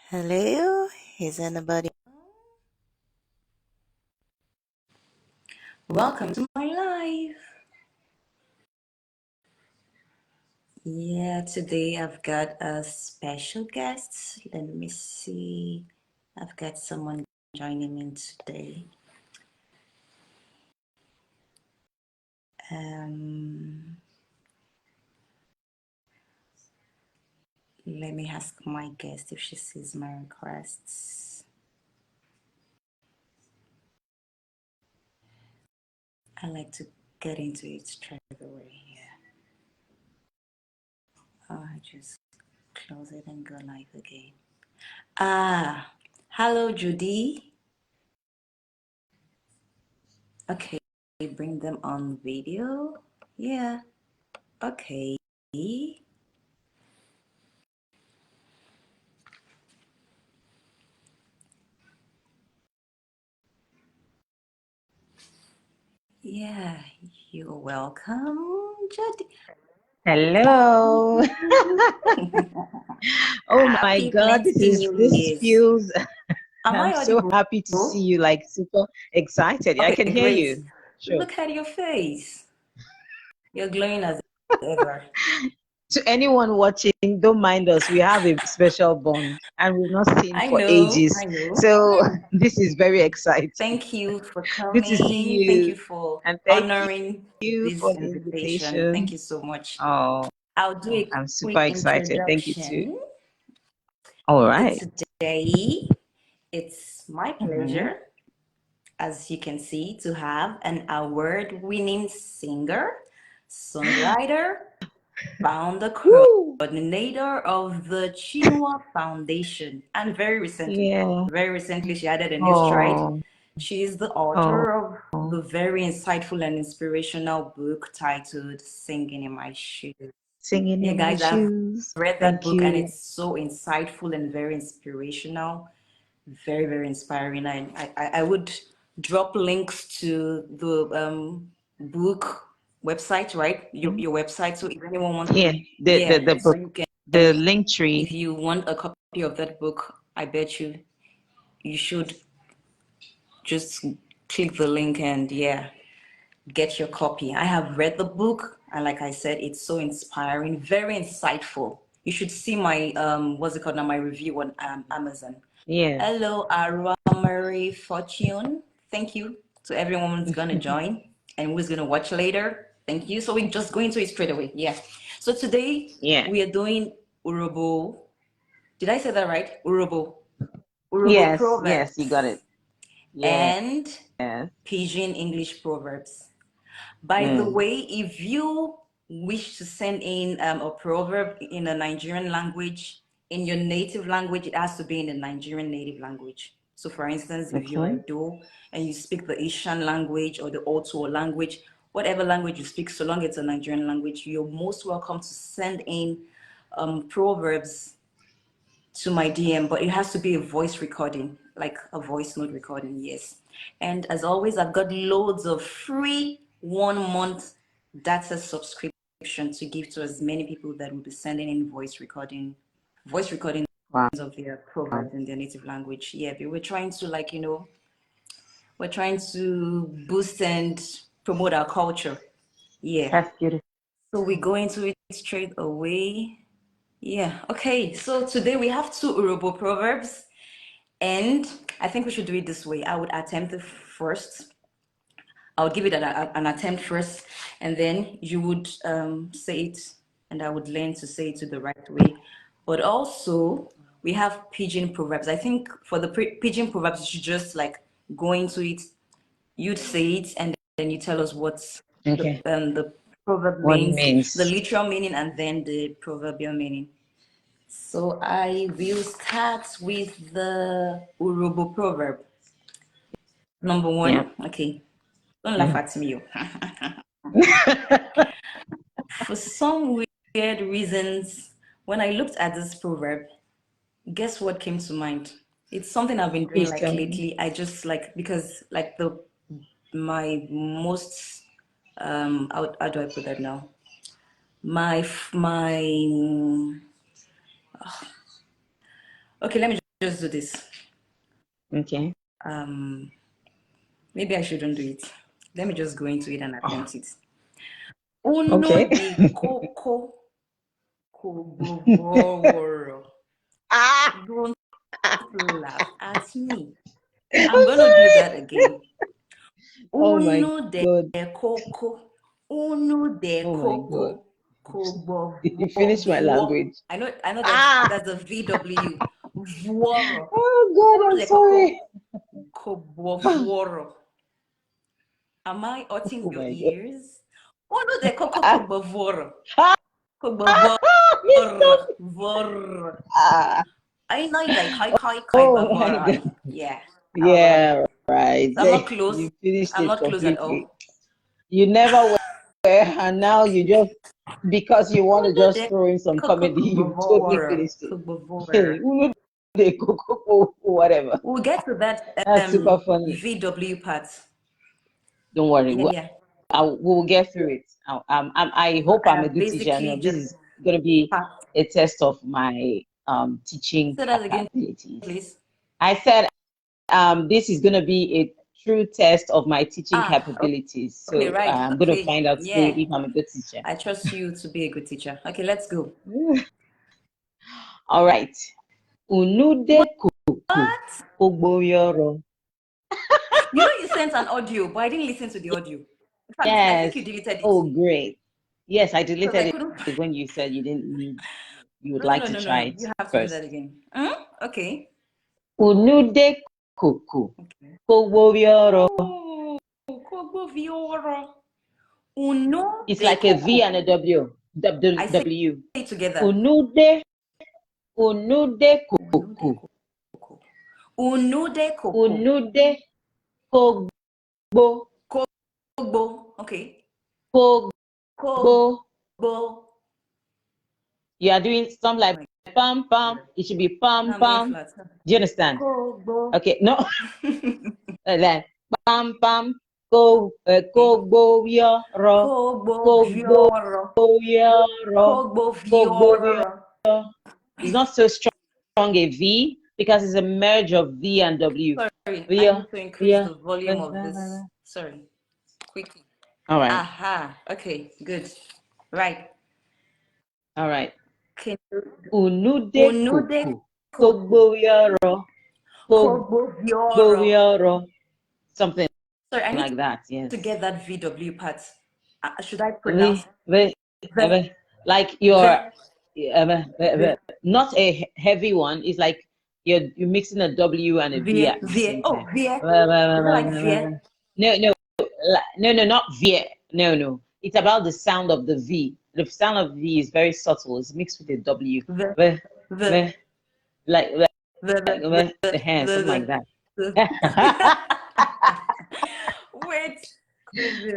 Hello, is anybody? Welcome to my live. Yeah, today I've got a special guest. Let me see. I've got someone joining in today. Let me ask my guest if she sees my requests. I like to get into it straight away. Yeah. Oh, I just close it and go live again. Hello, Judy. Okay, bring them on video. Yeah, okay. Yeah, you're welcome, Judy. Hello. Oh my Happy God, plenty New this Year's. feels. Am I'm I so audible? happy to see you, like super excited. I can Okay, hear great. you. Sure. Look at your face. You're glowing as ever. To anyone watching, don't mind us. We have a special bond and we've not seen I for know, ages. I know. So this is very exciting. Thank you for Good to see coming. Thank you you. for And thank honoring you this for the invitation. Thank invitation. you so much. Oh, I'll do a I'm quick super excited. Thank you too. introduction. All For right. today, it's my Mm-hmm. pleasure, as you can see, to have an award-winning singer, songwriter, founder, Woo. coordinator of the Chinua Foundation, and Yeah. very recently, she added a new stride. Oh, She is the oh, author of oh. the very insightful and inspirational book titled Singing in My Shoes. Singing Yeah, in my guys, I've shoes. read that Thank book and you. it's so insightful and very inspirational, very, very inspiring. I would drop links to the book website, right? Mhm. Your website. So if anyone wants Yeah, to, the, the yeah, the so book, you can, the link if tree. you want a copy of that book, I bet you should just click the link and yeah, get your copy. I have read the book, and like I said, it's so inspiring, very insightful. You should see my what's it called now, my review on Amazon. Yeah. Hello, Arwa Marie Fortune. Thank you to everyone who's gonna join and who's gonna watch later. Thank you. So we just go into it straight away. Yeah. So today Yeah. we are doing UHROBO. Did I say that right? UHROBO. UHROBO Yes, yes, you got Proverbs it. Yeah. and Pidgin English Proverbs. By the Mm. way, if you wish to send in a proverb in a Nigerian language, in your native language, it has to be in the Nigerian native language. So, for instance, if you're Okay. Edo and you speak the Ishan language or the Otuo language, whatever language you speak, so long it's a Nigerian language, you're most welcome to send in proverbs to my DM, but it has to be a voice recording, like a voice note recording, yes. And as always, I've got loads of free 1 month data subscription to give to as many people that will be sending in voice recording Wow. of their proverbs in their native language. Yeah, but we're trying to we're trying to boost and promote our culture. Yeah. That's beautiful. So we go into it straight away. Yeah, okay. So today we have two UHROBO proverbs. And I think we should do it this way. I would attempt it first. I would give it an attempt first, and then you would say it, and I would learn to say it to the right way. But also, we have pigeon proverbs. I think for the pigeon proverbs, you should just like go into it. You'd say it, and then you tell us what's Okay. the proverb What it means, the means. literal meaning, and then the proverbial meaning. So I will start with the UHROBO proverb. Number Yeah. one, okay, don't laugh Mm. at me. For some weird reasons, when I looked at this proverb, guess what came to mind? It's something I've been doing Please like tell me. lately. I just like because like the my most how do I put that now? My Okay, let me just do this. Okay. Maybe I shouldn't do it. Let me just go into it and Oh, attempt it. Uno okay. de coco cobovoro. Ah! Don't laugh at me. I'm gonna do that again. Oh my Uno de God. coco. Uno de Oh my God. coco You finished my cobovoro. language. I know Ah! that's a VW. Voro. Oh God, Uno I'm de coco sorry. cobovoro. Am I hurting Oh your my God. ears? Uno de coco Ah! cobovoro. Ah! Cobovoro. You stop. Vor. Ah! I know like kai Oh my bavoro. God. Yeah. All right. Yeah, right. So I'm not close. You finished I'm it not close at completely. all. You never were, and now you just, because you want to Uno just de throw in some coco comedy, you totally cobovoro. finished it. Cobovoro. Uno de coco, whatever. We'll get to that That's super funny. VW part. Don't worry. Yeah, yeah. We'll get through it. I hope I'm a good teacher. Basically No, this just is going to be part. a test of my teaching Say that again, capabilities. please. I said this is going to be a true test of my teaching Ah, capabilities. okay, So right. I'm going to Okay. find out today Yeah. if I'm a good teacher. I trust you to be a good teacher. Okay, let's go. All right. Unude kuku What? ogboyoro. You know you sent an audio, but I didn't listen to the audio. In fact, I think Yes. you deleted it Oh, great. Yes, I because I deleted couldn't. it when you said you didn't need, you would No, like no, to no, try no. it You have to do that first. again. Okay. Unude kuku Okay. ogboyoro. Oh, Kobo Vioro. Uno It's de like a V coco. and a W. I say W. it together. Unude, unude Uno de kuku. coco. Uno de coco. Unude kogbo. Kogbo. Okay. Kogbo. Kogbo. You are doing something Oh like my pam pam. God. It should be pam I'm going pam. flat. Do you understand? Kogbo. Okay, no, like pam pam. Okay. Kogbo yoro. Kogbo Kogbo Vioro. yoro. Kogbo Kogbo Vioro. yoro. It's not so strong a V because it's a merge of V and W. Sorry, I Yeah, need to increase yeah. the volume of this. Sorry. Quickly. All right, Aha. Okay, good. Right. all right. Can Unude Unude kuku. Koku. Kogbo yoro. Kogbo Kogbo Vioro. yoro. Something Sorry, I need like that. to Yes. get that VW part. Should I pronounce The, the like the your the not a heavy one. It's like you're mixing a W and a V Vie at the Vie? same Oh, time. Vie. Is it like Vie? No, no, no, not V. No, no. It's about the sound of the V. The sound of V is very subtle. It's mixed with a W. The Ve- the ve- Like the hand, something like that. the Wait.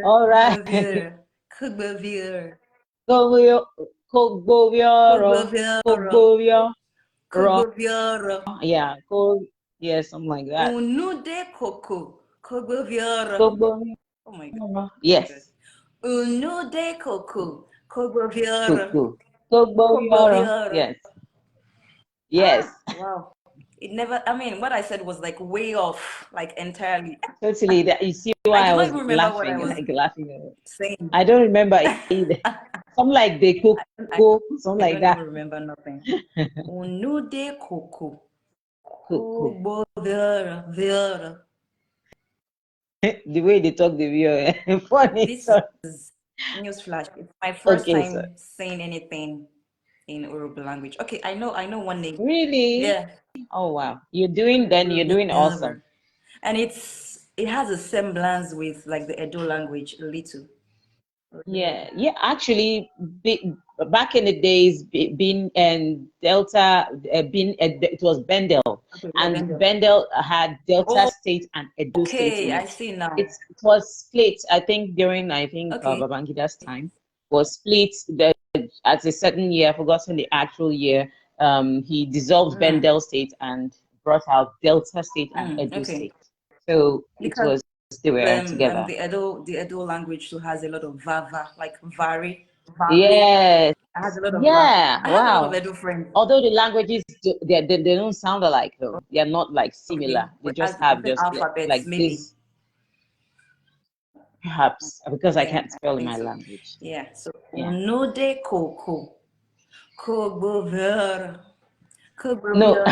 All right. Kugbevier. Kugbevier. Kogbo Kogbovioro. Kugbevier. Kogbovioro. Kugbevier. Yeah, yeah, something like that. Unude Coco. Kugbevier. Kogbovioro. Oh my God. Oh my God. Yes. Unude Coco. Kugbevier. Kuku. Kogbovioro. Kugbevier. Yes. Yes. Wow. It never, I mean, what I said was like way off, like entirely. Totally. You see I why I do not was even remember what I laughing, was like laughing. saying. I don't remember either. Something like the I, cocoa, something I like don't even that. remember nothing. Unude Coco. Cocoa. Kugbevier. The way they talk the view, funny. This Sorry. is newsflash. It's my first Okay, so time saying anything in UHROBO language. Okay, I know one name. really? Yeah. Oh wow. You're doing awesome. And it has a semblance with like the Edo language a little. A little. Yeah, yeah. Actually, back in the days, being and Delta, being it was Bendel, Okay, yeah, and Bengal. Bendel had Delta Oh, State and Edo State okay, in I it. see now. It was split. I think during Okay. Babangida's time was split. At a certain year, I've forgotten the actual year. He dissolved Mm, Bendel State and brought out Delta State and Edo okay. State. So it Because was they were together. the Edo language too has a lot of vava, like vari, vari. Yes. I had a lot of laugh. Yeah, I have a lot of wow. Edo friends. Although the languages they don't sound alike though. They are not like Okay, similar. They but just as have different just alphabets, like maybe. this perhaps because I Yeah, can't I spell in think my so. language. Yeah. So Yeah. unode koko. Kogover. No,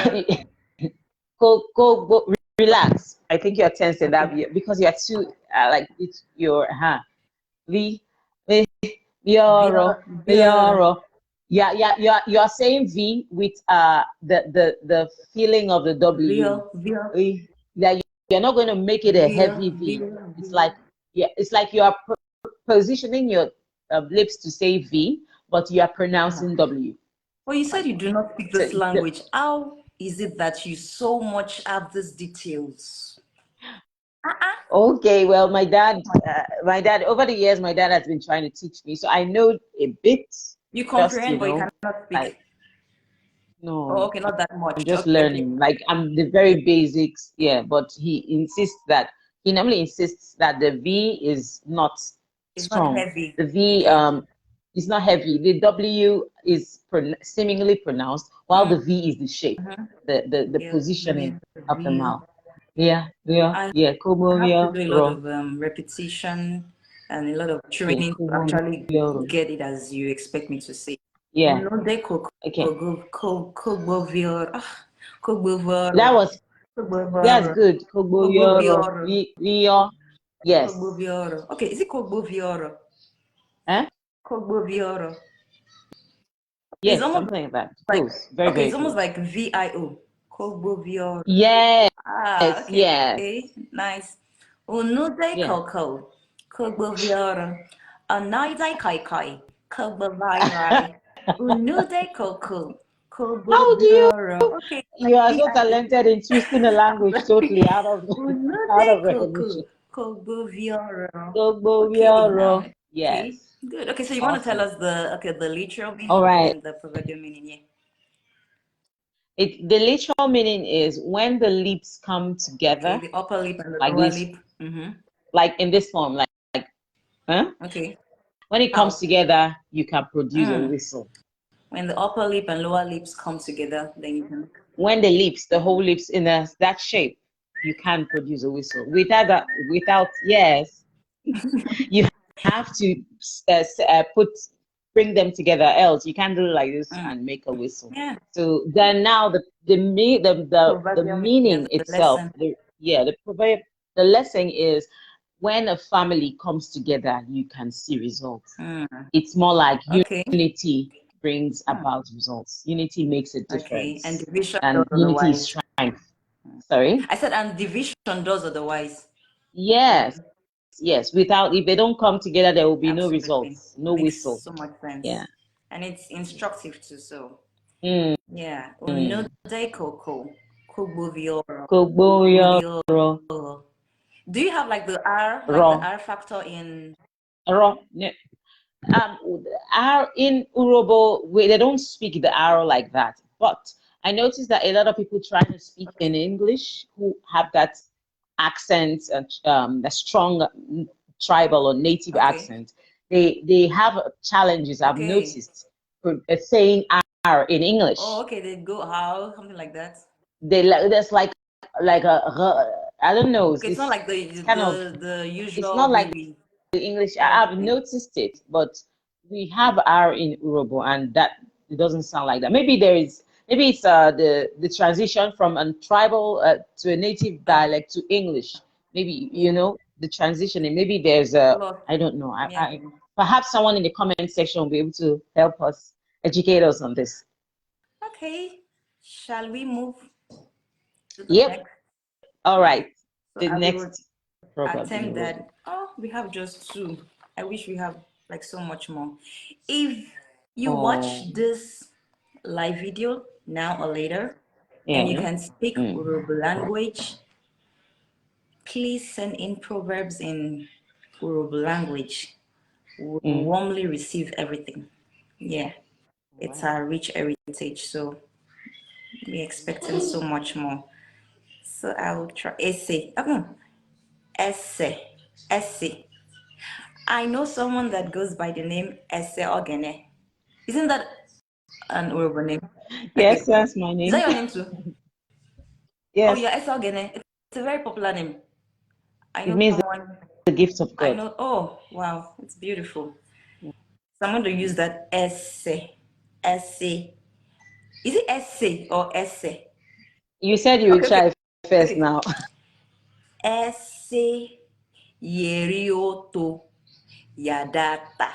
Kogover. relax. I think you're tense in that because you're too like it's your V V Vior. Vioro Vior. Vioro. Yeah, yeah, you're saying V with the feeling of the W. Vior. Vior. That you're not going to make it a Vior. heavy V. Vior. It's Vior. like yeah, it's like you are positioning your lips to say V, but you are Uh-huh. pronouncing W. Well, you said you do not speak So this language. How is it that you so much have these details? Uh-uh. okay, well, my dad, over the years, my dad has been trying to teach me, so I know a bit. You Just comprehend, but you cannot like speak. Oh, no, okay, not that much. I'm just Okay, okay. learning. Like I'm the very basics, yeah. But he normally insists that the V is not It's not strong. heavy. The V Okay. is not heavy. The W is seemingly pronounced, while Mm. the V is the shape, Mm-hmm. the Yeah, positioning of the real. mouth. Yeah, yeah, I yeah. Kobo have to yeah, do a lot ro. of repetition and a lot of Yeah, training to kobo actually yeah, ro. get it as you expect me to say. Yeah. No de coco Okay. cogbovio cogbovoro That was that's cogbovoro good. Kobo yeah, ro. cogbovioro Yes. cogbovioro. Okay, is it cogbovioro? Huh? Cogbovioro. It's Yes, almost something like that. like Close. Very, okay, very it's almost close. like VIO. Cogbovioro. Yes, Ah, okay, yes, okay, nice. Unude yeah. coco, cogbovioro. Anaide kai kai, cogbovirai. Unude coco, How do you cogbovioro. Okay, like you are so VIO. talented in twisting a language totally out of out Unude of coco, recognition. cogbovioro. Okay, now, okay, Yes. good. Okay, so you want to tell Awesome. us the literal All meaning right. and the proverbial meaning, yeah? The literal meaning is when the lips come Okay, together the upper lip and the like lower this, lip. Mm-hmm. like in this form, huh? Okay. When it comes How? together, you can produce a Mm. whistle. When the upper lip and lower lips come together, then you can. When the whole lips in that shape, you can produce a whistle. Without yes, you have to bring them together. Else, you can't do it like this Mm. and make a whistle. Yeah. So then now the Proverbial meaning, meaning yes, the itself, lesson. the lesson is when a family comes together, you can see results. Mm. It's more like Okay. unity brings Mm. about results. Unity makes a Okay. And difference, division does and unity is otherwise. strength. Sorry. I said, and division does otherwise. Yes, yes. Without if they don't come together, there will be no Absolutely. results, no Makes whistle. so much Yeah. sense. And it's instructive too, so Mm. yeah. Mm. Unude coco. Kubuvioro. Kogboyoro, Kubuvioro. Do you have like the ro, R factor in ro. Um, R in Urobo, they don't speak the R like that. But I noticed that a lot of people trying to speak in English who have that accent, the strong tribal or native okay. accent, they have challenges. I've Okay. noticed for saying R in Oh, English. okay, they go how, something like that. There's like I don't know. Okay, it's not like It's kind of the it's usual not like we. the English. Oh, I've okay. noticed it, but we have R in Urobo, and that it doesn't sound like that. Maybe it's the transition from a tribal to a native Uh, dialect to English. Maybe yeah. the transition, and maybe there's a Lot. I don't know. Yeah. Perhaps someone in the comment section will be able to help us educate us on this. Okay. Shall we move to the Yep. next? All Yeah. right. So The I will next proverb in attempt Urobo. that. Oh, we have just two. I wish we have like so much more. If you Oh, watch this live video now or later, and you yeah. can speak Mm, Urhobo language, please send in proverbs in Urhobo language. We mm. warmly receive everything. Yeah, it's Wow. our rich heritage, so we're expecting so much more. So I will try essay. Okay, essay, essay. I know someone that goes by the name Essay Ogene. Isn't that an Yoruba name? Yes, Okay. that's my Is that name. your name too? Oh, Yes, yeah, Esau Gene. It's a very popular name. I it know means someone. the gift of I God. know. Oh, wow. It's beautiful. So I'm going to use that essay. Essay. Is it essay or essay? You said you would Okay, okay. try first Okay. now. Essay yerioto yadata.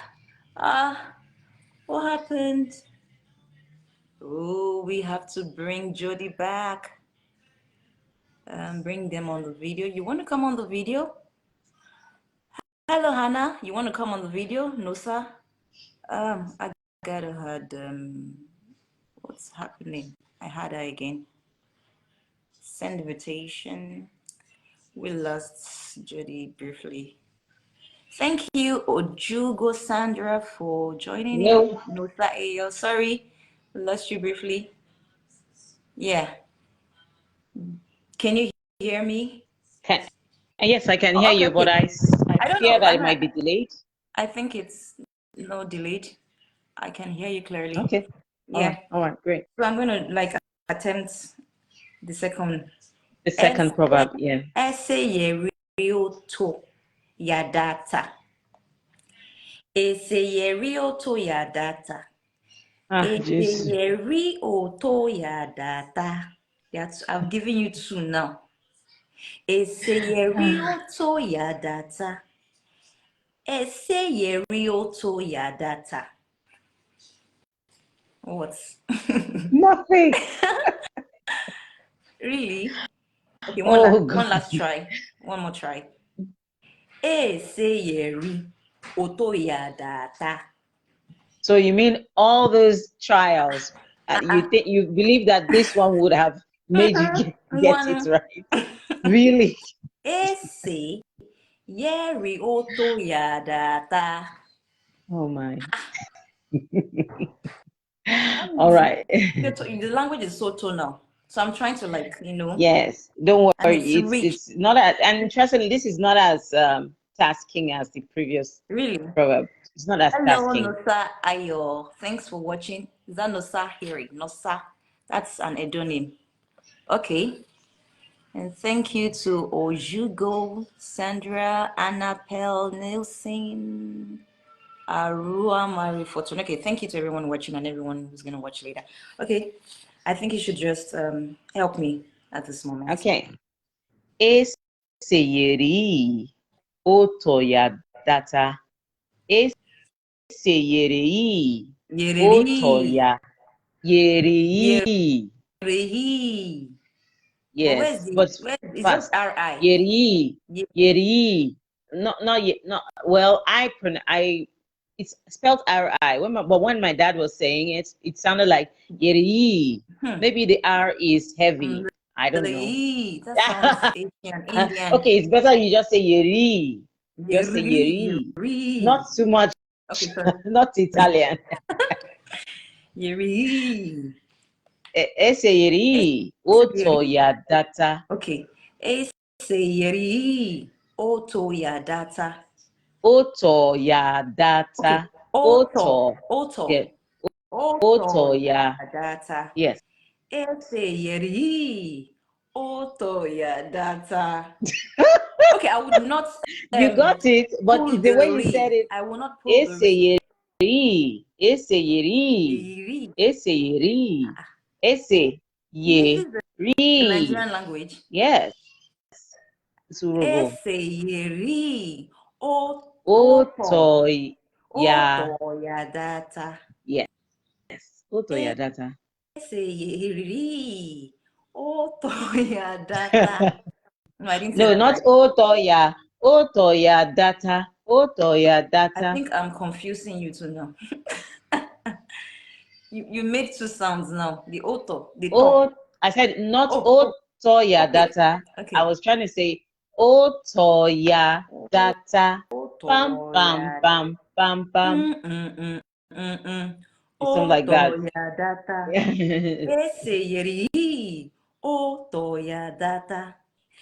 Ah, what happened? Oh, we have to bring Jody back. Bring them on the video. You want to come on the video? Hello, Hannah. You want to come on the video? No, sir. I gotta had what's happening? I had her again. Send invitation. We lost Jody briefly. Thank you, Ojugo Sandra, for joining in. No. Nusa Ayo, sorry, we lost you briefly. Yeah. Can you hear me? Can, yes, I can hear Oh, okay, you, but okay. I I don't fear know. that it might be delayed. I think it's no delayed. I can hear you clearly. Okay. Yeah. All right, great. So I'm gonna like attempt the second. The second proverb, yeah. Ese yerio to ya data. Ese yerio to ya data. Ah, Ese Jesus. yerio to ya data. That's I've given you two now. Ese yerio to ya data. Ese yerio to ya data. What? Nothing. Really? Okay, Oh, one God. last try. One more try. Ese yeri oto ya data. So you mean all those trials, you believe that this one would have made you get it One. right? Really? Ese yeri oto ya data. Oh, my. All right. The language is so tonal. So I'm trying to Yes, don't and worry. it's rich. It's not as, and interestingly, this is not as tasking as the previous Really. proverb. It's not as Hello, tasking. Nosa Ayo. Thanks for watching. Is that Nosa Hiri? Nosa. That's an Edo name. Okay. And thank you to Ojugo, Sandra, Annapel, Nielsen, Arua, Mari Fortune. Okay, thank you to everyone watching and everyone who's going to watch later. Okay, I think you should just help me at this moment. Okay. Eseyeri otoya data. Eseyeri Yereri. otoya yeri. Yerehi. But Yes, but it's just fast. R-I. Yeri, Ye- yeri. Not yet. Not well. It's spelled R-I. But when my dad was saying it, it sounded like yeri. Hmm. Maybe the R is heavy. I don't know. That sounds Asian, Indian. Okay, it's better you just say yeri. Just say Yeri, yeri. yeri. Not too much. Okay, sorry. Not Italian. Yeri. Ese yeri. Oto Yeri. ya data. Okay. Eseyeri oto ya data. Oto ya Okay. data. Oto. Oto. Oto. Yeah. Oto Oto ya ya. data. Yes. Eseyeri oto ya data. Okay, I would not You got it, but pull it's the the way you said re. it. I will not pull the Ese re. yeri. Ese yeri. Yeri. Ese yeri. Ese This is the yeri. Nigerian language. Yes. Surobo. Eseyeri oto. Oto ya. Oto ya data. Yes. Oto ya data. Eseyeri oto ya data. No, I didn't say No, that not right. Otoya. Otoya data. Otoya I data. think I'm confusing you two now. You made two sounds now. The oto, the to. Oh, I said not Oh, Otoya okay, data. I okay. was trying to say Otoya data. Pam Oto pam ya. pam pam pam. Something like Oto that. ya data. Eseyeri oto ya data.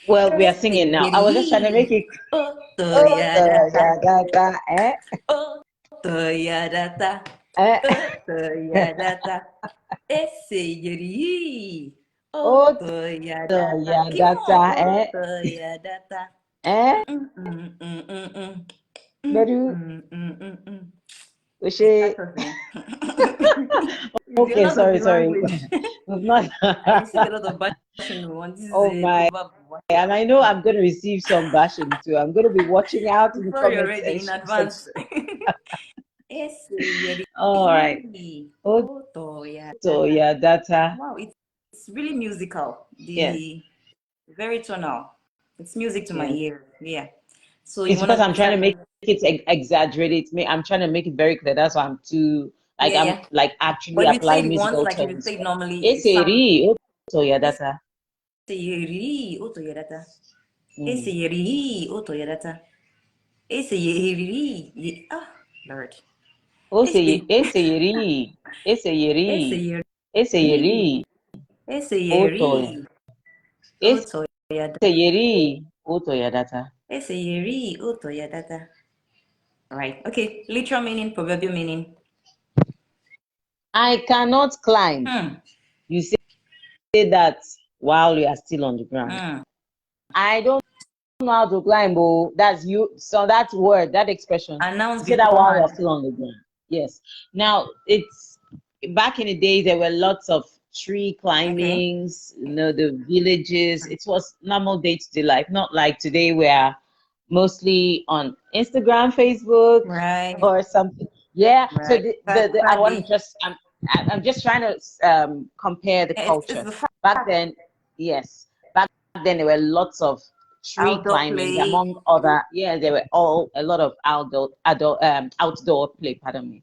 Well, we are singing now. I was just trying to make Eseyeri it oto ya data. Otoya data. Eh? Oto ya data. Eh, Otoyadata. Eseyeri. Oto Otoyadata. ya Come data. on. Otoyadata. Eh, Mm, mm, mm, mm, mm. Mm, Bedu, mm, mm, mm, mm. It Oshe. starts off, yeah. It's a Okay, lot of sorry, the sorry. language. We've not. I receive a lot of bashing on this is Oh a my. proverb. And I know I'm going to receive some bashing too. I'm going to be watching out in I'm the sorry comment already in section. advance. Eseyeri. All right. Oto Otoyadata. ya data. Wow, it's really musical. Yes, Very tonal. It's music to my yes. ear. Yeah. So you It's because wanna I'm trying start? to make it exaggerate. I'm trying to make it very clear. That's why I'm too like Yeah, I'm yeah. like actually But if you say applying it once, musical like if you tones. say it normally, it sounds. Eseri, oto ya data. Eseyeri otoyadata. Mm. Eseyeri otoyadata. Eseyeri. Ah, Lord. Eseyeri, eseyeri, Eseyeri. eseyeri, oto, Eseyeri otoyadata. eseyeri, oto ya data. Eseyeri otoyadata. All right. Okay. Literal meaning, proverbial meaning. I cannot climb. Hmm. You say that while you are still on the ground. Hmm. I don't know how to climb, oh, that's you. So that word, that expression, Announce you say that while you're beforehand. still on the ground. Yes. Now it's back in the days there were lots of tree Okay. climbings, the villages. It was normal day-to-day life, not like today where mostly on Instagram, Facebook, Right. or something. Yeah. So Right. I want to Sadly, just I'm just trying to compare the it's culture. the Back fact. then, yes. Back then there were lots of tree Outdoor climbings play. among other, yeah, there were a lot of outdoor play, pardon me.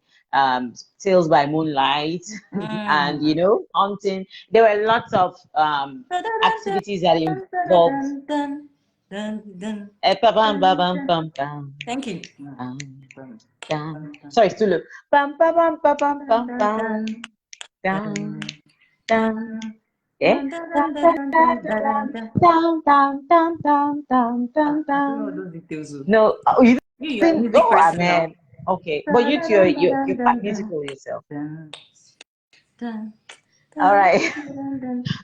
Tales by moonlight and Mm. hunting. There were lots of activities that involved pa- bam, ba- bam, bam, bam, Thank you. bam, bam. Sorry, it's too low. Bam, ba- bam, ba- bam, bam, bam, bam, bam. Yeah. Dun, dun, dun, dun, dun, dun, dun, dun, dun, dun, I don't know dun. those details. Oh. No, you You're a didn't. music Oh, person now. amen. Okay, but you two, you're quite musical yourself. All right.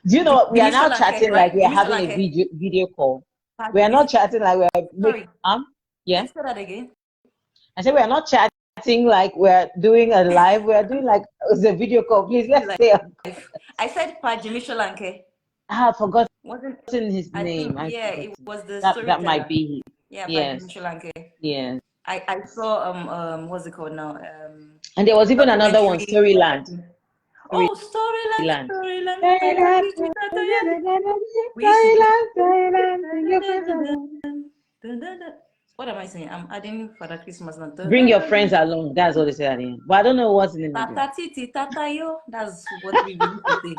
Do you know what? We are now Jimisholanke, chatting like right? we are having a Jimisholanke. video call. We are Pardon, is not it? chatting like we're make Sorry, yeah. please say that again. I said we are not chatting like we're doing a live. We are doing like it's a video call. Please let's stay on. Life. I said Pa Jimisholanke. I have forgotten Wasn't his I think name. I've yeah, it forgotten. was the That might storyteller. be. Yeah, Pa Yes. Jimisholanke. Yes. I saw what's it called now? And there was even another one, Documentary. Storyland. Oh, Storyland, Storyland. Storyland. Storyland. We used to Storyland. what am I saying? I'm adding Father Christmas now. Bring your friends along. That's what they say at the end. But I don't know what's in the middle. Tata titi tata yo. That's what we used to say.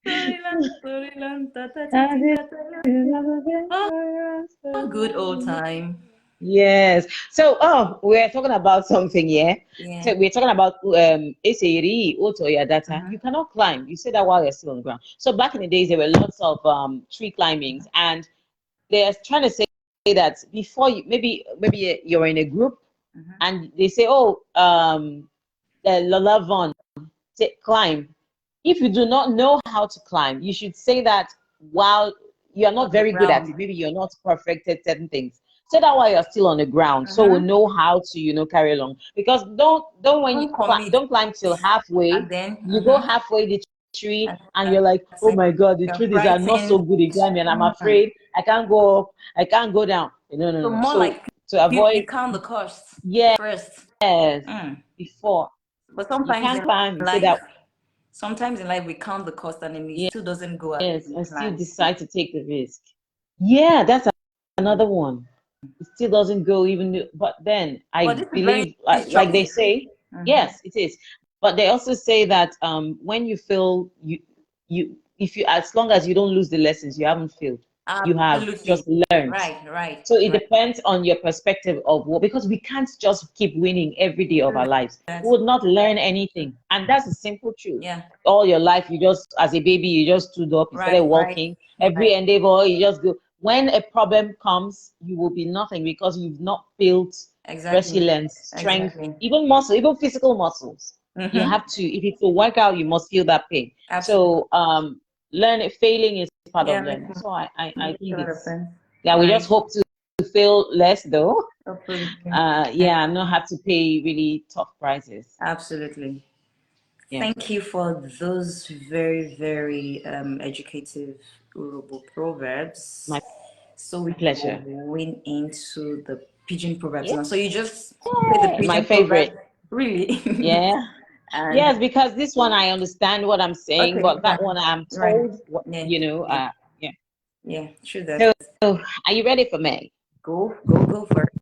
Storyland, Storyland, tata titi tata yo. Oh, good old time. Yes. So, we're talking about something, yeah. Yeah. So we're talking about Eseri, Oto ya data. You cannot climb. You say that while you're still on the ground. So back in the days, there were lots of tree climbings, and they're trying to say that before you maybe you're in a group, and they say, oh, LolaVon, climb. If you do not know how to climb, you should say that while you're not On the very good at ground. it, maybe you're not perfect at certain things. Say that while you're still on the ground, so we'll know how to, carry along. Because don't when you Don't commit. don't climb till halfway. And then, You go halfway the tree, and and you're like, oh my God, the you're truth is I'm not so frightened. good in climbing, and I'm afraid I can't go up, I can't go down. No, no, So no. more So like to avoid, you count the costs yes, first. before But you sometimes can't in climb, you say life, that. we count the cost and then it Yes, still doesn't go as yes, we and still planned. decide to take the risk. Yeah, that's another one. It still doesn't go but then But I this is very believe, like they instructive. say, yes, it is. But they also say that when you fail, if you as long as you don't lose the lessons, you haven't failed. You have Absolutely. just learned. Right, right, So it right. depends on your perspective of what, because we can't just keep winning every day of our lives. That. We would not learn anything. And that's the simple truth. Yeah. All your life, you just, as a baby, you just stood up, you started Right, right, walking. Every right. endeavor, you just go. When a problem comes, you will be nothing because you've not built Exactly. resilience, strength, Exactly. even muscle, even physical muscles. You have to, if it's a workout, you must feel that pain. Absolutely. So failing is part of Yeah, learning. So I makes a think lot of it's, sense. yeah, we just Right. hope to fail less though. Hopefully. Yeah, not have to pay really tough prices. Absolutely. Yeah, Thank you for those very, very educative Urobo proverbs. my So we pleasure. went into the pigeon proverbs Yeah, now. So you just say the my pigeon proverb, favorite. really? Yeah. And Yes, because this one I understand what I'm saying, okay, but yeah, that one I'm right. told what Yeah, yeah, yeah. yeah, true that. So are you ready for me? Go for it.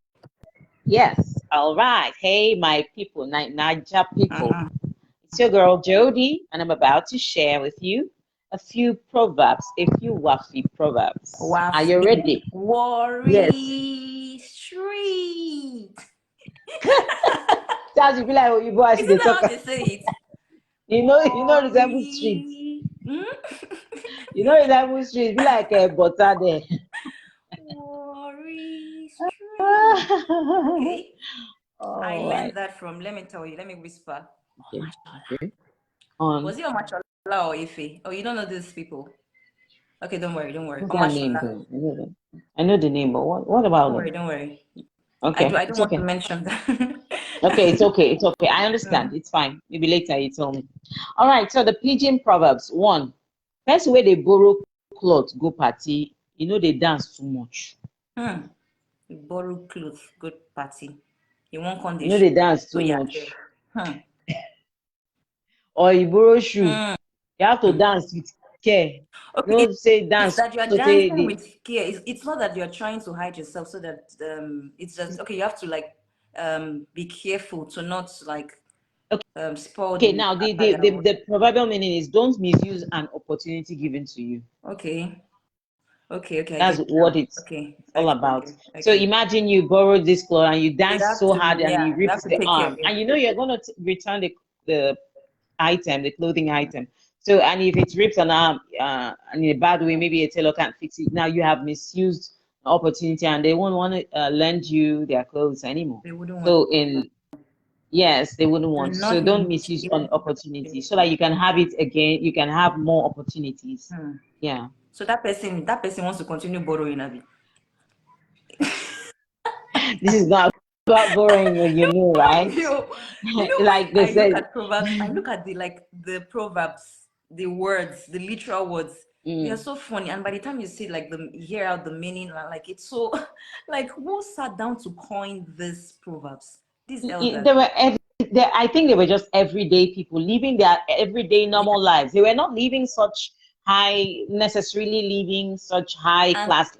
Yes. All right. Hey, my people, Naija people. Uh-huh. It's your girl Jody, and I'm about to share with you a few proverbs, a few wafi proverbs. Are you Wafi ready? Yes. Worry Street. That's if you like you boy, Isn't they that talk. how they say it? Resemble street. Worry. Hmm? Resemble street. Be like a butter there. Worry Street. Okay. I All learned right. that from, let me tell you, let me whisper. Okay. Okay. On. Was it Omashola or Ife? Oh, you don't know these people. Okay, don't worry, don't worry. What's that name Omashola. though? I know them. I know the name, but what about Don't worry, them? don't worry. Okay, I don't it's want to okay. mention that. Okay, it's okay. It's okay. I understand. Mm. It's fine. Maybe later you tell me. All right. So the pigeon proverbs. One, first way they borrow clothes go party. They dance too much. Hmm. You borrow clothes, good party. You won't They condition. dance So too yeah. much. Hmm. Or you borrow shoe. Hmm. You have to dance with care. Okay, Don't say it's dance that you're so say dancing the with care. It's not that you're trying to hide yourself so that it's just okay, you have to like be careful to not like spoil okay. the Now attire. the proverbial meaning is don't misuse an opportunity given to you. Okay. Okay, I That's get it what now. it's Okay, it's all okay, about. So okay. imagine you borrowed this clothes and you You dance have so to, hard and you yeah, you rip have to the take care of arm, it. and you're gonna return the item, the clothing item. So and if it rips an arm in a bad way, maybe a tailor can't fix it. Now you have misused the opportunity, and they won't want to lend you their clothes anymore. They wouldn't want So in yes, they wouldn't to want. So not don't misuse misuse an opportunity, so that you can have it again. You can have more opportunities. Hmm. Yeah. So that person wants to continue borrowing Abby. This is not about borrowing, right? When Like they I look said, at proverbs, I look at the proverbs, the words, the literal words. They are mm, so funny, and by the time you see like hear out the meaning, like it's so like who sat down to coin these proverbs? These elders. they were I think they were just everyday people living their everyday Yeah, normal lives. They were not living such necessarily living such and high that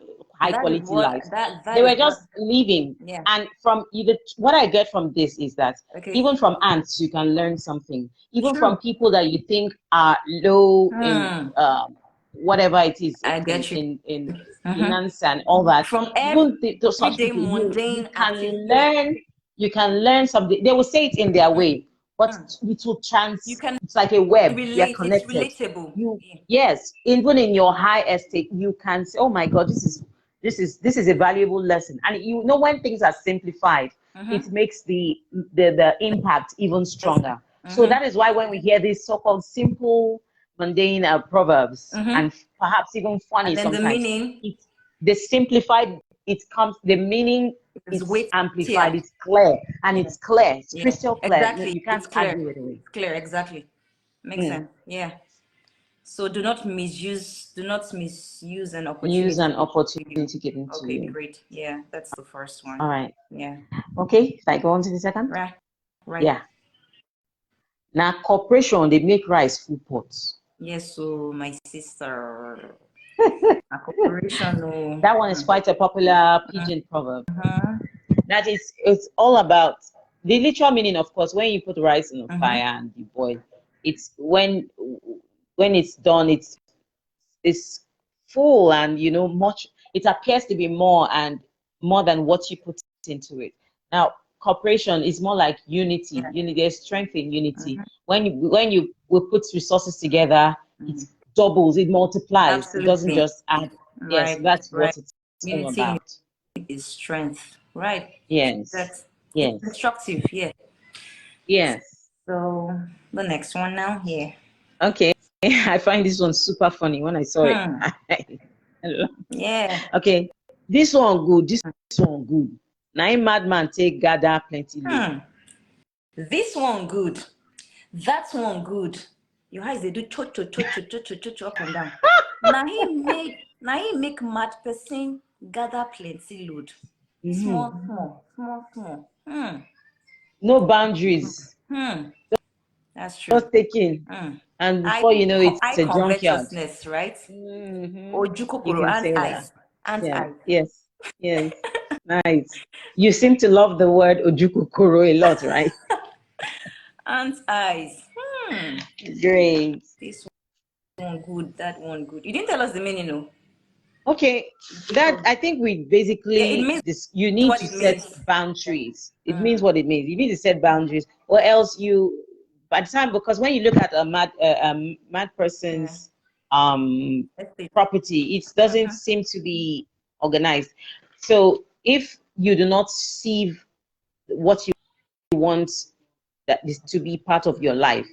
is quality what lives. that They is were what. just living. Yeah. And from either what I get from this is that Okay. even from ants you can learn something. Even from True. people that you think are low in Hmm. whatever it is I get you. in Mm-hmm. finance and all that. From Even such everyday people, you mundane can activities. learn. You can learn something. They will say it in their way, but Hmm. it will You trans. can It's like a web. We are relate. It's connected. relatable. You Yeah. yes, even in your high estate, you can say, "Oh my God, this is a valuable lesson." And when things are simplified, it Mm-hmm. makes the impact even Yes. stronger. So Mm-hmm. that is why when we hear these so-called simple, mundane proverbs, Mm-hmm. and perhaps even funny And then the sometimes, meaning it the simplified the meaning is it's weightier. amplified, it's clear, and Yeah. it's clear, it's Yeah. crystal clear. Exactly. You can't It's clear. argue with it. It's clear. Exactly. Makes Mm. sense. Yeah. So do not misuse an Use opportunity an given to you. opportunity given to Okay, you. great. Yeah, that's the first one. All right. Yeah. Okay. If I go on to the second. Right. Right. Yeah. Now, corporation, they make rice full pots. Yes, so my sister, a corporation, oh, That one is quite a popular pigeon proverb. uh-huh, That is, it's all about the literal meaning, of course, when you put rice in a uh-huh. fire and you boil, it's when it's done, it's full and much. It appears to be more than what you put into it. Now, cooperation is more like unity. Yeah. There's strength in unity. Uh-huh. When you will put resources together, it Mm. doubles, it multiplies. It doesn't Absolutely. just add. Yes, Right. that's Right. what it's all Unity about. is strength. Right. Yes, That's it's yes, instructive. Yeah. yes. So the next one now here. Okay. I find this one super funny when I saw it. Yeah. Okay. This one good. This one good. Now madman take gather plenty load. This one good. That one good. Your eyes they do cho up and down. Now he make mad person gather plenty load. Small. No boundaries. That's true. Just taking. And before you know it, it's I a junkyard. covetousness, right? You Ojukokoro can and say that. eyes. And Yeah. eyes. Yes. Nice. You seem to love the word ojukokoro a lot, right? And eyes. Great. This one good, that one good. You didn't tell us the meaning, no? Okay, that I think we basically it means you need what to it set means. boundaries. It means what it means. You need to set boundaries, or else you by the time because when you look at a mad person's property, it doesn't seem to be organized. So if you do not see what you want that is to be part of your life,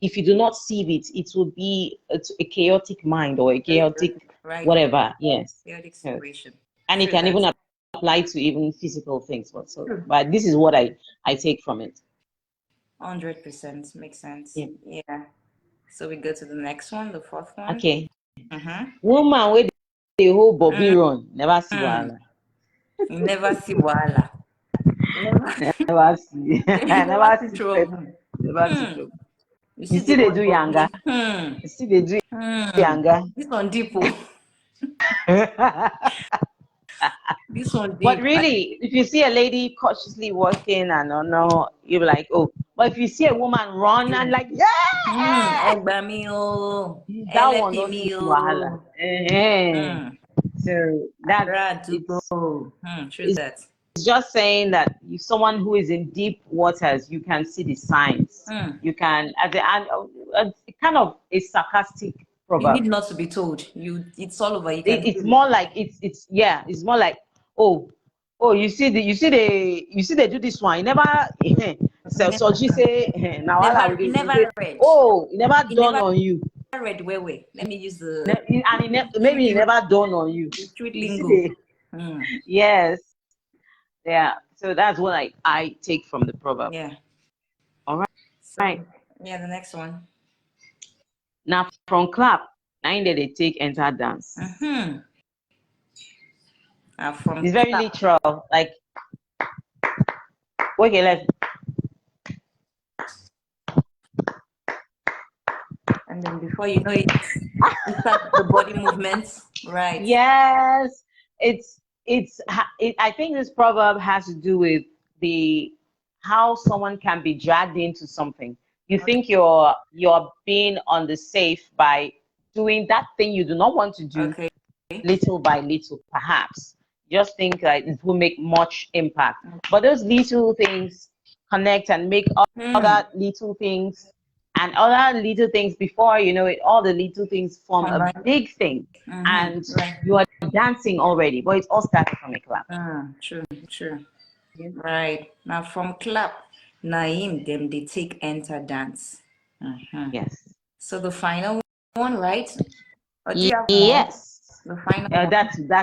if you do not sieve it, it will be a chaotic mind or a chaotic right. whatever. Yes. Chaotic situation. And it can even apply to even physical things. But this is what I take from it. 100% makes sense. Yeah. So we go to the next one, the fourth one. Okay. Woman with the whole Bobby run, never see wahala. Never see wahala. Never see. Never see trouble. Never see trouble. You see they do yanga. You see they do yanga. This one deep. This one deep. But really, if you see a lady cautiously walking and no, you're like, oh. But if you see a woman run and like, yeah, that one don't see wahala. So that it's just saying that if someone who is in deep waters, you can see the signs. You can at the end, it's kind of a sarcastic proverb. You need not to be told. It's all over. You can. It's more like it's more like you see they do this one. You never so she say now never read. Oh, it never dawned on you. Read where? Let me use the and maybe it never dawned on you. Street lingo. Yes. Yeah. So that's what I take from the proverb. Yeah. All right. Right. Yeah, the next one. Now from clap, now they take enter dance. From it's very clap. Literal. Like okay, let's. And then before you know it, you start the body movements, right? Yes, I think this proverb has to do with how someone can be dragged into something. You think you're being on the safe by doing that thing you do not want to do, little by little, perhaps. Just think that it will make much impact. But those little things connect and make other little things. And other little things, before you know it, all the little things form a big thing. And you are dancing already, but it all started from a clap. True. Yeah. Right. Now from clap, Naim, them they take enter dance. Yes. So the final one, right? Yes. The final one.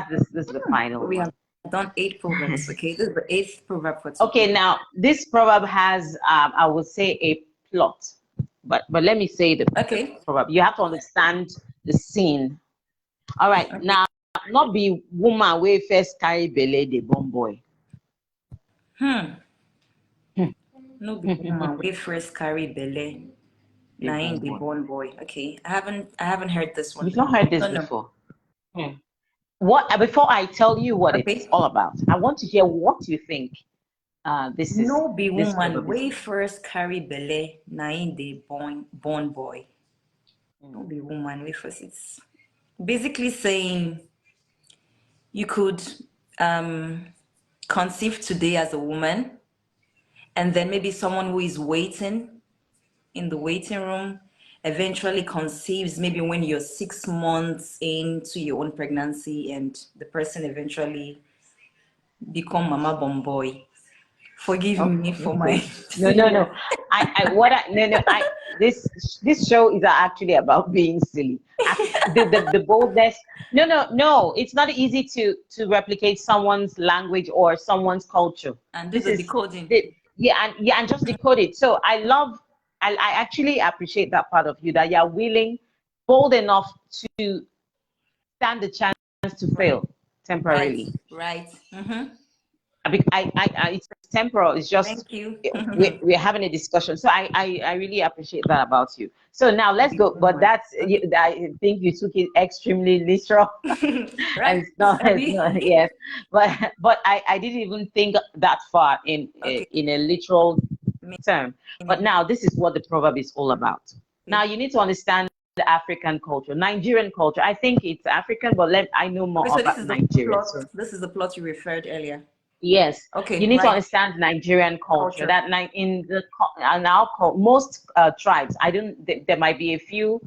This is the final we one. have done 8 proverbs. Okay, this is the 8th proverb for today. Okay, now this proverb has I would say a plot. But let me say the proverb. You have to understand the scene. All right. Now, not be woman wey first carry belle the born boy. No be woman wey first carry belle na in the born boy. Okay, I haven't heard this one. You've not heard this before. What before I tell you what it's all about, I want to hear what you think. This is no be woman wey first carry belle na in the born boy. No be woman wey first. It's basically saying you could conceive today as a woman, and then maybe someone who is waiting in the waiting room eventually conceives maybe when you're 6 months into your own pregnancy, and the person eventually become mama bomb boy. Forgive me for my no. This show is actually about being silly. The boldness. No. It's not easy to replicate someone's language or someone's culture. And do This the is decoding. and just decode it. So I actually appreciate that part of you, that you're willing, bold enough to stand the chance to fail temporarily. Right. Mm-hmm. It's temporal. It's just Thank you. we're having a discussion. So I really appreciate that about you. So now let's go. But I think you took it extremely literal. Right. And it's not yes. But I didn't even think that far in Okay. in a literal term. But now this is what the proverb is all about. Now you need to understand the African culture, Nigerian culture. I think it's African, but I know more Okay, so about Nigeria. So this is the plot you referred earlier. yes, Okay, you need to right. understand Nigerian culture. That in our most tribes, there might be a few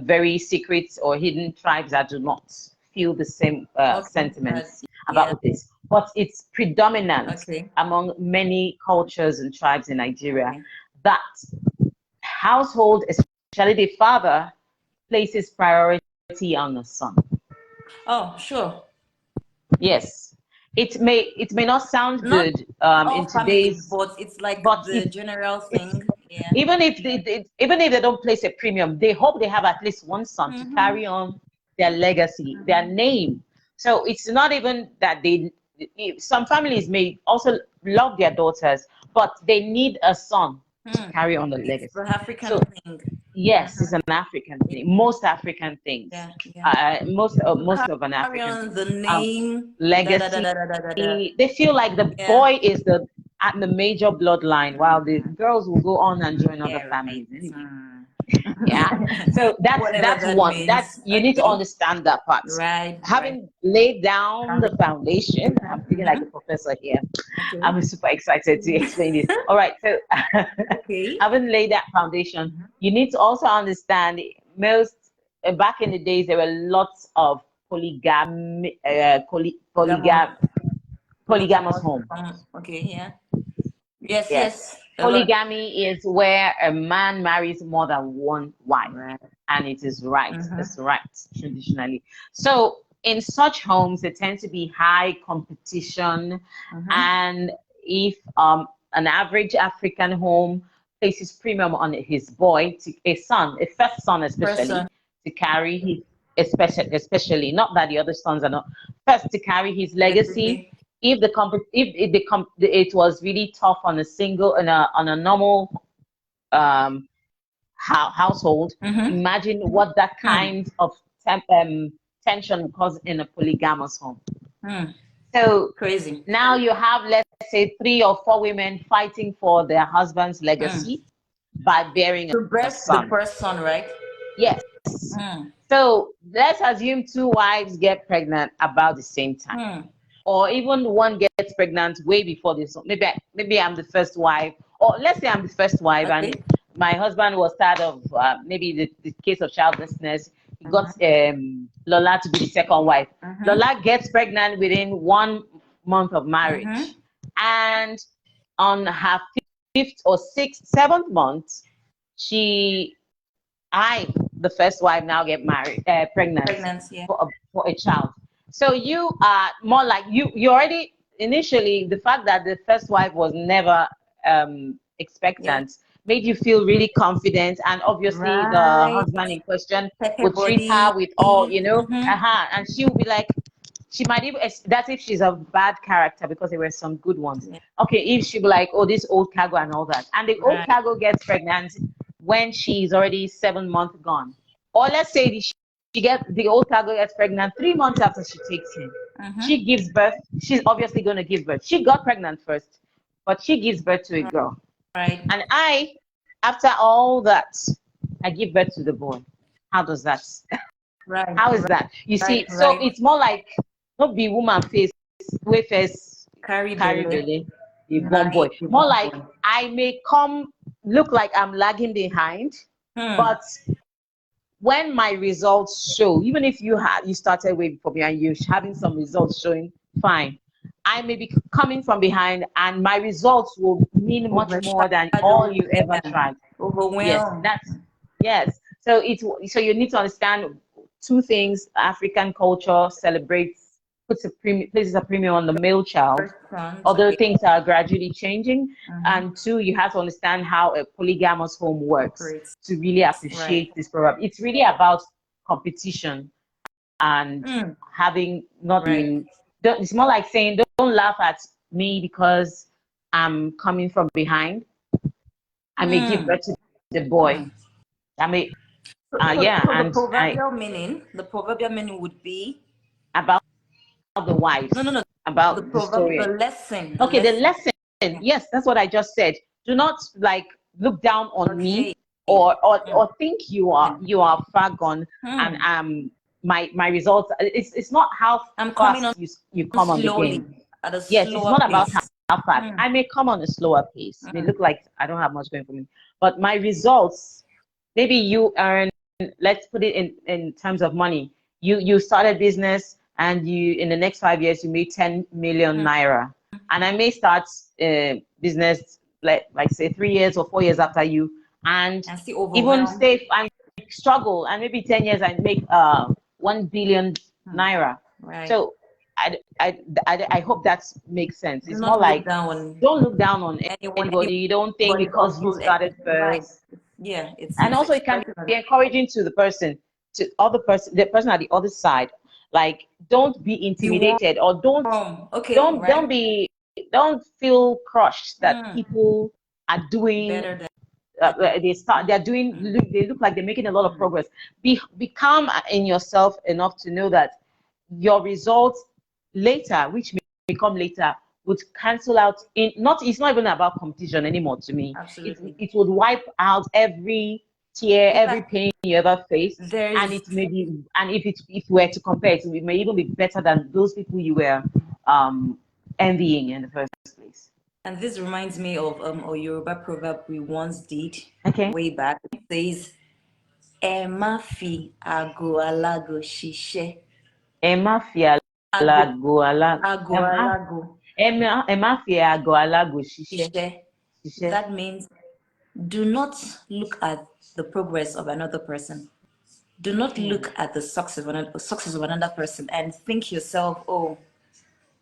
very secret or hidden tribes that do not feel the same sentiments about this, but it's predominant among many cultures and tribes in Nigeria that household, especially the father, places priority on the son. Oh, sure. Yes. It may not sound good in today's, but it's like but the general thing. Yeah. Even if they don't place a premium, they hope they have at least one son to carry on their legacy, their name. So it's not even that some families may also love their daughters, but they need a son to carry on the legacy. It's the African thing. Yes, it's an African thing. Most African things. Most of an African thing. The name, legacy. They feel like the boy is the major bloodline, while the girls will go on and join other families. Anyway. So that's one. Means. You need to understand that part. Right. Having laid down the foundation, I'm feeling like a professor here. I'm super excited to explain this. All right. So having laid that foundation, you need to also understand back in the days there were lots of polygamous homes. Okay. Yeah. Yes. Polygamy is where a man marries more than one wife, and it is right. It's right traditionally. So in such homes, there tends to be high competition, and if an average African home places premium on his boy, a first son especially, to carry his especially not that the other sons are not first to carry his legacy. If it was really tough on a normal household, imagine what that kind of tension causes in a polygamous home. So crazy. Now you have, let's say, 3 or 4 women fighting for their husband's legacy by bearing a son. The first son, right? Yes. So let's assume 2 wives get pregnant about the same time. Or even one gets pregnant way before this. Maybe I'm the first wife, or let's say I'm the first wife, and my husband was tired of maybe the case of childlessness. He got Lola to be the second wife. Lola gets pregnant within 1 month of marriage, and on her 5th or 6th, 7th month, the first wife, now get pregnant for a child. So you are more like you already initially, the fact that the first wife was never expectant made you feel really confident, and obviously the husband in question would treat her with all, and she would be like, she might even, that's if she's a bad character, because there were some good ones. Okay, if she be like, oh, this old cargo and all that, and the old cargo gets pregnant when she's already 7 months gone, or let's say the old cargo gets pregnant 3 months after she takes him. She gives birth. She's obviously going to give birth. She got pregnant first, but she gives birth to a girl. Right. And after all that, I give birth to the boy. How does that? Right. How is that? You see, so it's more like, not be woman face, way face, carry belly, the born boy. More like, I may look like I'm lagging behind, but when my results show, even if you started way before me and you're having some results showing, fine. I may be coming from behind, and my results will mean much more than all you ever tried. Yes, Overwhelmed. yes. So you need to understand two things. African culture celebrates, places a premium on the male child. Persons, Other okay. things are gradually changing. Mhm. And two, you have to understand how a polygamous home works Operates. to really Right. appreciate this proverb. It's really about competition and Mm. having not Right. being. It's more like saying, don't laugh at me because I'm coming from behind. I may give Mm. birth to the boy. Mm. I may, So, so, yeah, so and I the proverbial meaning would be about the no, no, wives, no. The about the proverb, story. the Okay, the lesson. lesson. Yeah. Yes, that's what I just said. Do not like look down on Okay. me, or Mm. think you are far gone, and Hmm. my results. It's not how I'm coming fast on you come on the slowly, game. at a Yes, it's slower not about pace. how fast. Hmm. I may come on a slower pace. It may Hmm. look like I don't have much going for me, but my results. Maybe you earn. Let's put it in terms of money. You started business, and you in the next 5 years you made 10 million Hmm. naira, and I may start business like say 3 years or 4 years after you, and And still even overwhelmed. stay and struggle, and maybe 10 years I make 1 billion Hmm. naira. Right. So I hope that makes sense. Do It's more not look like down on don't look down on anyone, anybody. You don't think anybody's because you hustle. started Right. first. Yeah, And it's also it can expression. be encouraging to the person at the other side. Like, don't be Be warm. intimidated, or Okay, right. don't feel crushed that Hmm. people are doing. Better than. They're doing. Hmm. They look like they're making a lot of Hmm. progress. Be calm in yourself enough to know that your results later, which may come later, would cancel out. It's not even about competition anymore to me. it Absolutely. it would wipe out every tear, In every fact, pain you ever faced. And there's, it may be, and if we were to compare it, it may even be better than those people you were envying in the first place. and this reminds me of a Yoruba proverb we once did Okay. way back. It says, "Ẹ má fi àgò alágò ṣiṣẹ́." Ẹ má fi Àgò, àgò alá- àgò alágò ẹ má fi àgò alágò ṣiṣẹ́. ṣiṣẹ́. Ṣiṣẹ́. That means do not look at the progress of another person. Do not Mm. look at the success of another person and think yourself, oh,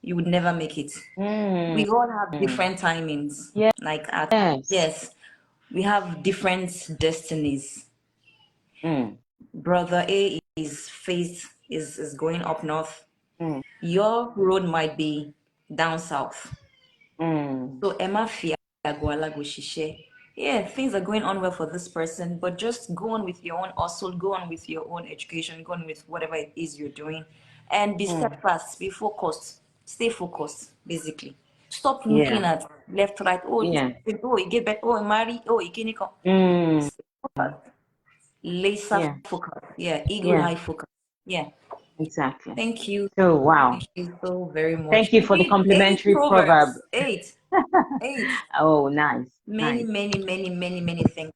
you would never make it. Mm. We all have different timings. Yes. Like Yes. yes, we have different destinies. Mm. Brother A is faith is going up north. Mm. Your road might be down south. Mm. So Emma Fia Alago Shishe. Yeah, things are going on well for this person, but just go on with your own hustle, go on with your own education, go on with whatever it is you're doing, and be Mm. steadfast, be focused, stay focused, basically. Stop Yeah. looking at left, right. Oh, Yeah. you get back. Oh, you marry. Oh, you can't come. Mm. Laser Yeah. focus. Yeah, eagle Yeah. eye focus. Yeah. Exactly. Thank you. So wow. Thank you so very much. Thank you We for the did eight complimentary proverb. proverbs. Eight. Eight. Oh, nice. Many, Nice. many, many, many, many things.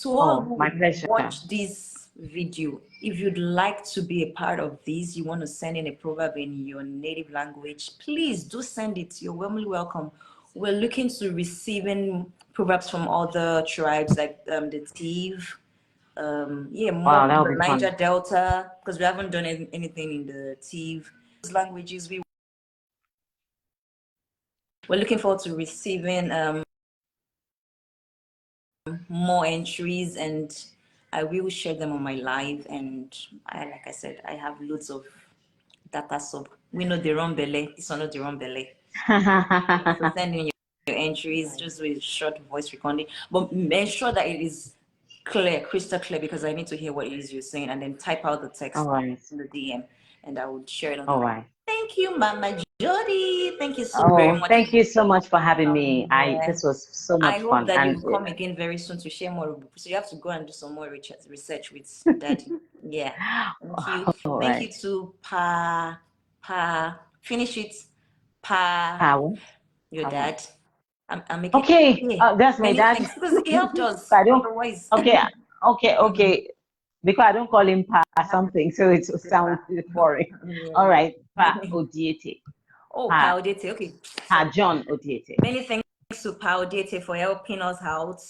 To all Oh, who my pleasure. watch this video, if you'd like to be a part of this, you want to send in a proverb in your native language, please do send it. You're warmly welcome. We're looking to receiving proverbs from other tribes like the Tiv, yeah, more Wow, that from would the be Niger fun. Delta, because we haven't done anything in the Tiv. Languages, we're looking forward to receiving more entries, and I will share them on my live. And like I said, I have loads of data sub. We know the run belly. This one not the run belly. So send in your entries just with short voice recording, but ensure that it is clear, crystal clear, because I need to hear what it is you're saying, and then type out the All text right. in the DM, and I would share it on the All live. right. Thank you, Mama Jody. Thank you so very Oh, much thank you so much for having for me. coming here. This was so I much hope fun. that And you come again very soon to share more. So you have to go and do some more research with Daddy. Yeah. Thank you. all Thank you right. to finish it. Pa, Power. your Power. dad. I'm making Okay. yeah, That's my many dad. things because he helped us. I don't. Otherwise, Okay. Okay. Because I don't call him Pa something, so it sounds foreign. All right. Pa yeah. Odiete. Oh, Ha, Paudete. Okay. ha So John Otiete. many thanks to Paudete for helping us out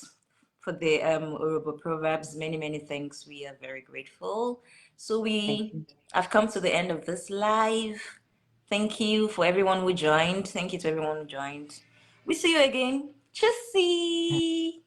for the Urobo Proverbs. Many, many thanks. We are very grateful. So Thank we you. have come to the end of this live. Thank you for everyone who joined. Thank you to everyone who joined. We see you again. Tschüssi.